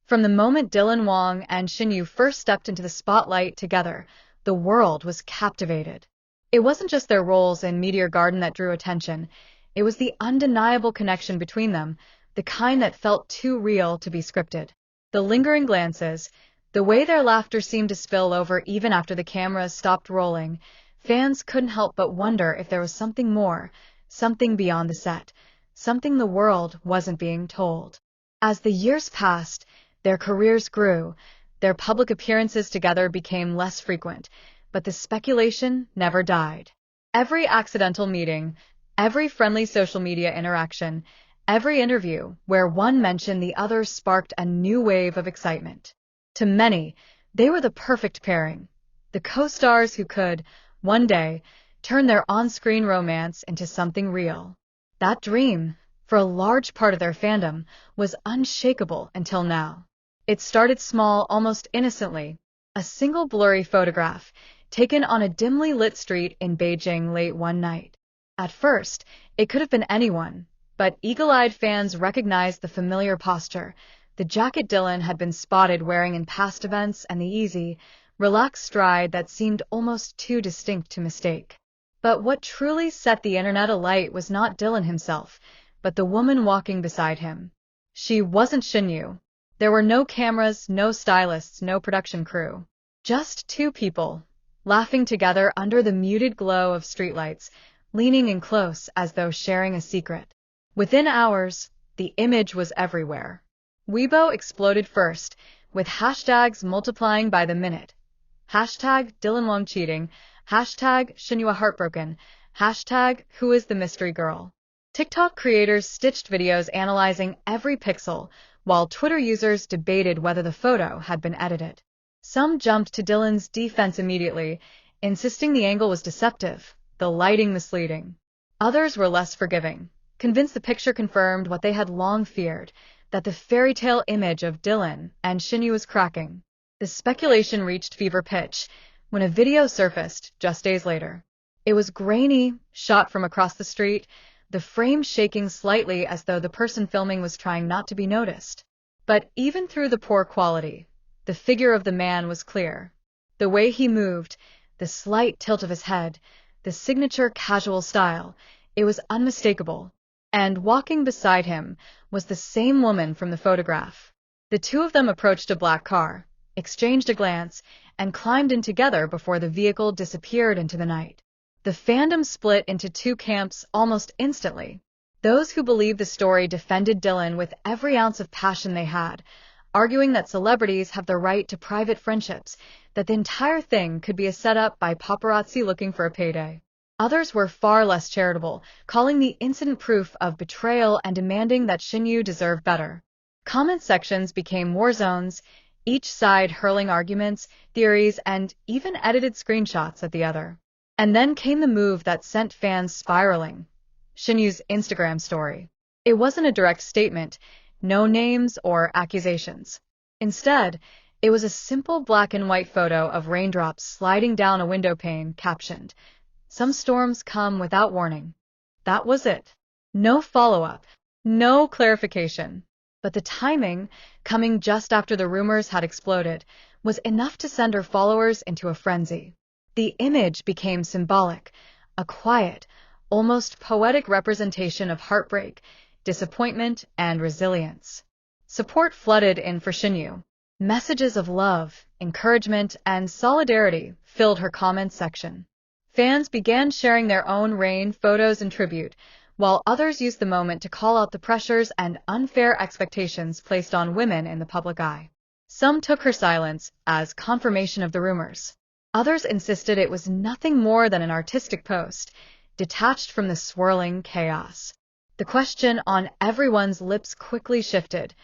From the moment Wang and Shinyu first stepped into the spotlight together, the world was captivated. It wasn't just their roles in Meteor Garden that drew attention, it was the undeniable connection between them, the kind that felt too real to be scripted. The lingering glances, the way their laughter seemed to spill over even after the cameras stopped rolling, fans couldn't help but wonder if there was something more, something beyond the set, something the world wasn't being told. As the years passed, their careers grew, their public appearances together became less frequent, but the speculation never died. Every accidental meeting, every friendly social media interaction, every interview where one mentioned the other sparked a new wave of excitement. To many, they were the perfect pairing, the co-stars who could, one day, turn their on-screen romance into something real. That dream, for a large part of their fandom, was unshakable until now. It started small, almost innocently, a single blurry photograph, taken on a dimly lit street in Beijing late one night. At first, it could have been anyone, but eagle-eyed fans recognized the familiar posture, the jacket Dylan had been spotted wearing in past events, and the easy, relaxed stride that seemed almost too distinct to mistake. But what truly set the internet alight was not Dylan himself, but the woman walking beside him. She wasn't Shinyu. There were no cameras, no stylists, no production crew. Just two people, laughing together under the muted glow of streetlights, leaning in close as though sharing a secret. Within hours, the image was everywhere. Weibo exploded first, with hashtags multiplying by the minute. Hashtag Dylan Wang cheating, hashtag Shinyu heartbroken, hashtag who is the mystery girl. TikTok creators stitched videos analyzing every pixel, while Twitter users debated whether the photo had been edited. Some jumped to Dylan's defense immediately, insisting the angle was deceptive, the lighting misleading. Others were less forgiving, convinced the picture confirmed what they had long feared, that the fairy tale image of Dylan and Shinyu was cracking. The speculation reached fever pitch when a video surfaced just days later. It was grainy, shot from across the street, the frame shaking slightly as though the person filming was trying not to be noticed. But even through the poor quality, the figure of the man was clear. The way he moved, the slight tilt of his head, the signature casual style, it was unmistakable. And walking beside him was the same woman from the photograph. The two of them approached a black car, exchanged a glance, and climbed in together before the vehicle disappeared into the night. The fandom split into two camps almost instantly. Those who believed the story defended Dylan with every ounce of passion they had, arguing that celebrities have the right to private friendships, that the entire thing could be a setup by paparazzi looking for a payday. Others were far less charitable, calling the incident proof of betrayal and demanding that Shinyu deserve better. Comment sections became war zones, each side hurling arguments, theories, and even edited screenshots at the other. And then came the move that sent fans spiraling. Shinyu's Instagram story. It wasn't a direct statement, no names or accusations. Instead, it was a simple black and white photo of raindrops sliding down a window pane, captioned, "Some storms come without warning." That was it. No follow-up, no clarification. But the timing, coming just after the rumors had exploded, was enough to send her followers into a frenzy. The image became symbolic, a quiet, almost poetic representation of heartbreak, disappointment, and resilience. Support flooded in for Shinyu. Messages of love, encouragement, and solidarity filled her comments section. Fans began sharing their own rain photos in tribute, while others used the moment to call out the pressures and unfair expectations placed on women in the public eye. Some took her silence as confirmation of the rumors. Others insisted it was nothing more than an artistic post, detached from the swirling chaos. The question on everyone's lips quickly shifted.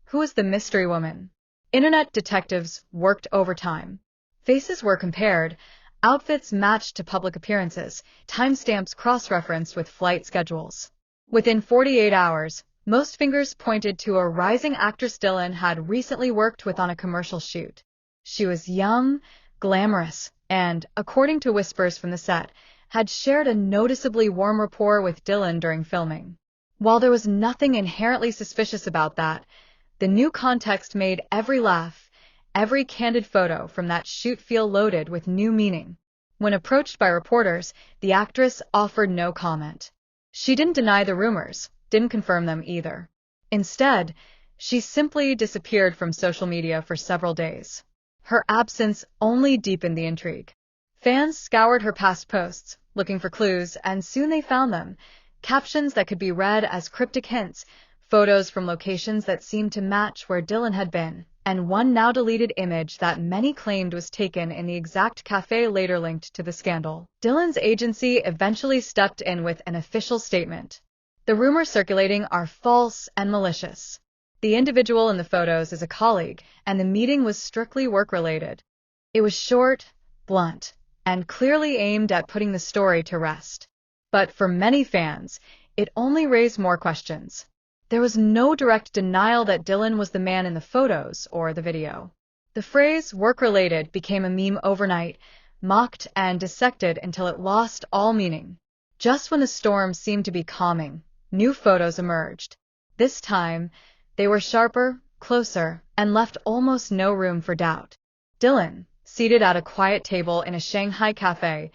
Who was the mystery woman? Internet detectives worked overtime. Faces were compared, outfits matched to public appearances, timestamps cross-referenced with flight schedules. Within 48 hours, most fingers pointed to a rising actress Dylan had recently worked with on a commercial shoot. She was young, glamorous, and, according to whispers from the set, had shared a noticeably warm rapport with Dylan during filming. While there was nothing inherently suspicious about that, The new context made every laugh, every candid photo from that shoot feel loaded with new meaning. When approached by reporters, the actress offered no comment. She didn't deny the rumors, didn't confirm them either. Instead, she simply disappeared from social media for several days. Her absence only deepened the intrigue. Fans scoured her past posts, looking for clues, and soon they found them. Captions that could be read as cryptic hints, photos from locations that seemed to match where Dylan had been, and one now-deleted image that many claimed was taken in the exact cafe later linked to the scandal. Dylan's agency eventually stepped in with an official statement. The rumors circulating are false and malicious. The individual in the photos is a colleague, and the meeting was strictly work-related. It was short, blunt, and clearly aimed at putting the story to rest. But for many fans, it only raised more questions. There was no direct denial that Dylan was the man in the photos or the video. The phrase work-related became a meme overnight, mocked and dissected until it lost all meaning. Just when the storm seemed to be calming, new photos emerged. This time, they were sharper, closer, and left almost no room for doubt. Dylan, seated at a quiet table in a Shanghai cafe,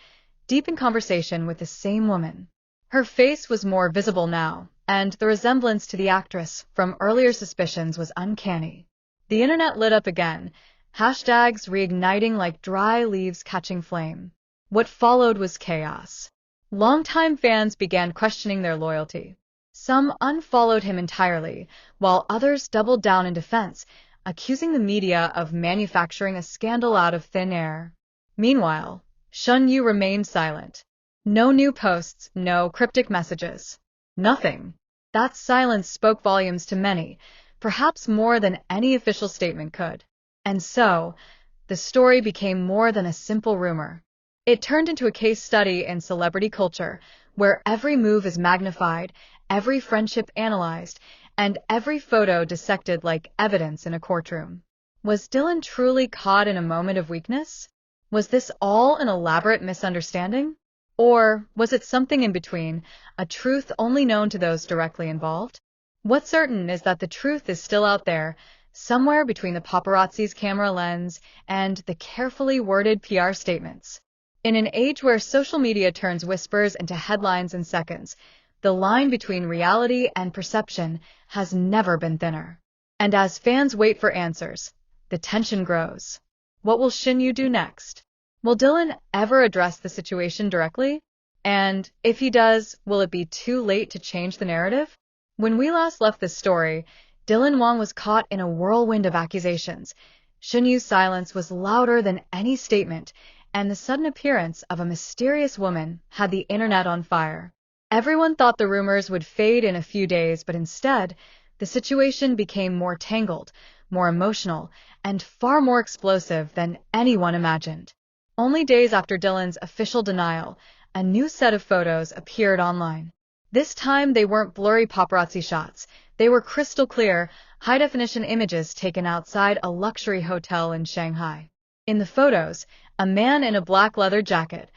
deep in conversation with the same woman. Her face was more visible now, and the resemblance to the actress from earlier suspicions was uncanny. The internet lit up again, hashtags reigniting like dry leaves catching flame. What followed was chaos. Longtime fans began questioning their loyalty. Some unfollowed him entirely, while others doubled down in defense, accusing the media of manufacturing a scandal out of thin air. Meanwhile, Shinyu remained silent. No new posts, no cryptic messages. Nothing. That silence spoke volumes to many, perhaps more than any official statement could. And so, the story became more than a simple rumor. It turned into a case study in celebrity culture, where every move is magnified, every friendship analyzed, and every photo dissected like evidence in a courtroom. Was Dylan truly caught in a moment of weakness? Was this all an elaborate misunderstanding? Or was it something in between, a truth only known to those directly involved? What's certain is that the truth is still out there, somewhere between the paparazzi's camera lens and the carefully worded PR statements. In an age where social media turns whispers into headlines in seconds, the line between reality and perception has never been thinner. And as fans wait for answers, the tension grows. What will Shinyu do next? Will Dylan ever address the situation directly? And if he does, will it be too late to change the narrative? When we last left this story, Dylan Wang was caught in a whirlwind of accusations. Shinyu's silence was louder than any statement, and the sudden appearance of a mysterious woman had the internet on fire. Everyone thought the rumors would fade in a few days, but instead, the situation became more tangled, more emotional, and far more explosive than anyone imagined. Only days after Dylan's official denial, a new set of photos appeared online. This time they weren't blurry paparazzi shots. They were crystal clear, high-definition images taken outside a luxury hotel in Shanghai. In the photos, a man in a black leather jacket,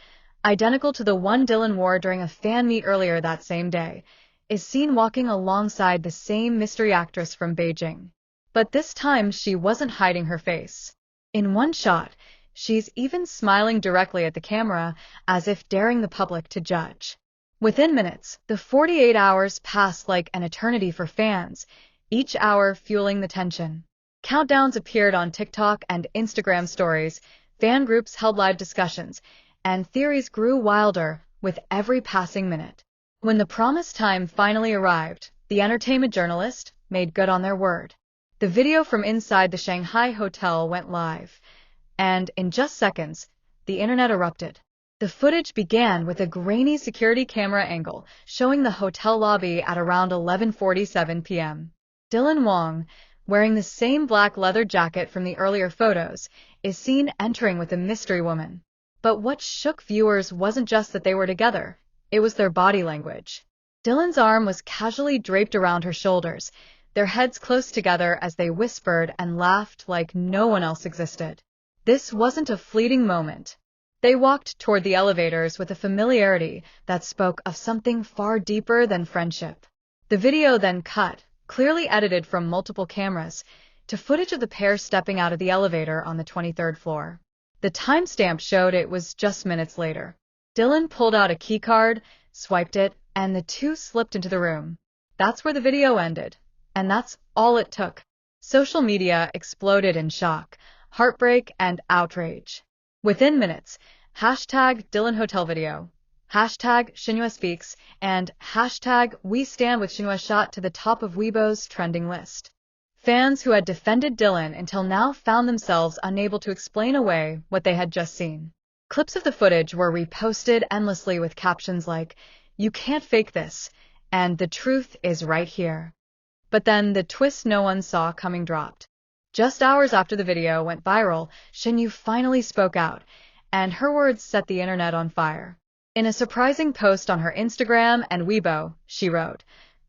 identical to the one Dylan wore during a fan meet earlier that same day, is seen walking alongside the same mystery actress from Beijing. But this time she wasn't hiding her face. In one shot, she's even smiling directly at the camera, as if daring the public to judge. Within minutes, the 48 hours passed like an eternity for fans, each hour fueling the tension. Countdowns appeared on TikTok and Instagram stories, fan groups held live discussions, and theories grew wilder with every passing minute. When the promised time finally arrived, the entertainment journalists made good on their word. The video from inside the Shanghai hotel went live, and in just seconds, the internet erupted. The footage began with a grainy security camera angle showing the hotel lobby at around 11:47 p.m. Dylan Wang, wearing the same black leather jacket from the earlier photos, is seen entering with a mystery woman. But what shook viewers wasn't just that they were together, it was their body language. Dylan's arm was casually draped around her shoulders, their heads close together as they whispered and laughed like no one else existed. This wasn't a fleeting moment. They walked toward the elevators with a familiarity that spoke of something far deeper than friendship. The video then cut, clearly edited from multiple cameras, to footage of the pair stepping out of the elevator on the 23rd floor. The timestamp showed it was just minutes later. Dylan pulled out a keycard, swiped it, and the two slipped into the room. That's where the video ended. And that's all it took. Social media exploded in shock, heartbreak, and outrage. Within minutes, hashtag Dylan Hotel Video, hashtag Shinyu Speaks, and hashtag We Stand with Shinyu shot to the top of Weibo's trending list. Fans who had defended Dylan until now found themselves unable to explain away what they had just seen. Clips of the footage were reposted endlessly with captions like, "You can't fake this," and "The truth is right here." But then the twist no one saw coming dropped. Just hours after the video went viral, Shinyu finally spoke out, and her words set the internet on fire. In a surprising post on her Instagram and Weibo, she wrote,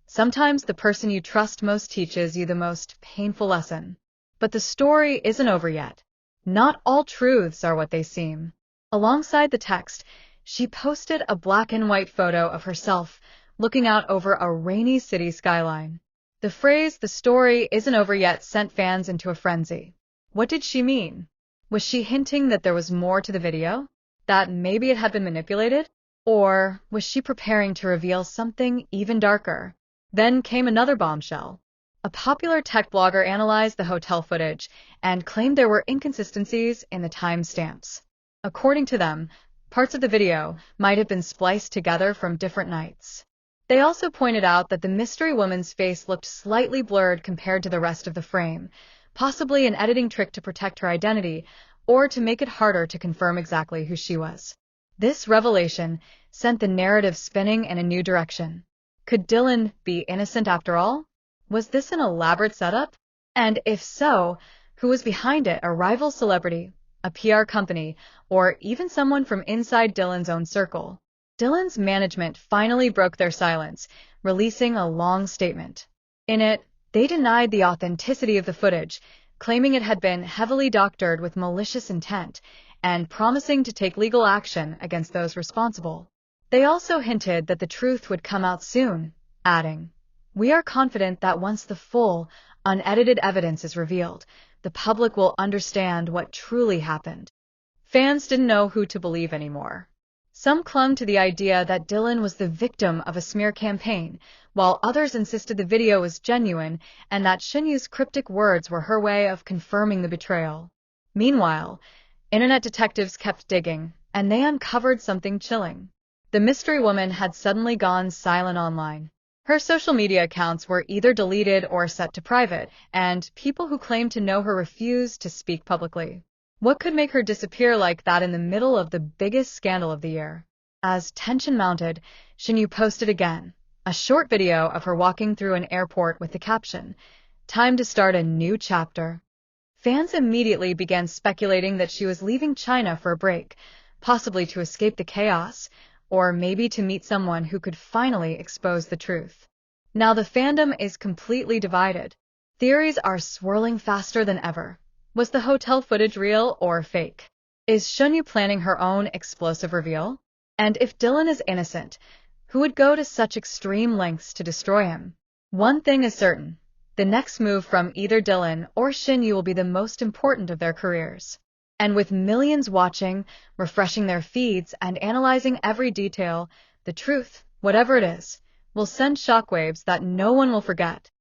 "Sometimes the person you trust most teaches you the most painful lesson. But the story isn't over yet. Not all truths are what they seem." Alongside the text, she posted a black and white photo of herself looking out over a rainy city skyline. The phrase, "the story isn't over yet," sent fans into a frenzy. What did she mean? Was she hinting that there was more to the video? That maybe it had been manipulated? Or was she preparing to reveal something even darker? Then came another bombshell. A popular tech blogger analyzed the hotel footage and claimed there were inconsistencies in the timestamps. According to them, parts of the video might have been spliced together from different nights. They also pointed out that the mystery woman's face looked slightly blurred compared to the rest of the frame, possibly an editing trick to protect her identity or to make it harder to confirm exactly who she was. This revelation sent the narrative spinning in a new direction. Could Dylan be innocent after all? Was this an elaborate setup? And if so, who was behind it? A rival celebrity, a PR company, or even someone from inside Dylan's own circle? Dylan's management finally broke their silence, releasing a long statement. In it, they denied the authenticity of the footage, claiming it had been heavily doctored with malicious intent, and promising to take legal action against those responsible. They also hinted that the truth would come out soon, adding, "We are confident that once the full, unedited evidence is revealed, the public will understand what truly happened." Fans didn't know who to believe anymore. Some clung to the idea that Dylan was the victim of a smear campaign, while others insisted the video was genuine and that Shinyu's cryptic words were her way of confirming the betrayal. Meanwhile, internet detectives kept digging, and they uncovered something chilling. The mystery woman had suddenly gone silent online. Her social media accounts were either deleted or set to private, and people who claimed to know her refused to speak publicly. What could make her disappear like that in the middle of the biggest scandal of the year? As tension mounted, Shinyu posted again, a short video of her walking through an airport with the caption, "Time to start a new chapter." Fans immediately began speculating that she was leaving China for a break, possibly to escape the chaos, or maybe to meet someone who could finally expose the truth. Now the fandom is completely divided. Theories are swirling faster than ever. Was the hotel footage real or fake? Is Shinyu planning her own explosive reveal? And if Dylan is innocent, who would go to such extreme lengths to destroy him? One thing is certain. The next move from either Dylan or Shinyu will be the most important of their careers. And with millions watching, refreshing their feeds, and analyzing every detail, the truth, whatever it is, will send shockwaves that no one will forget.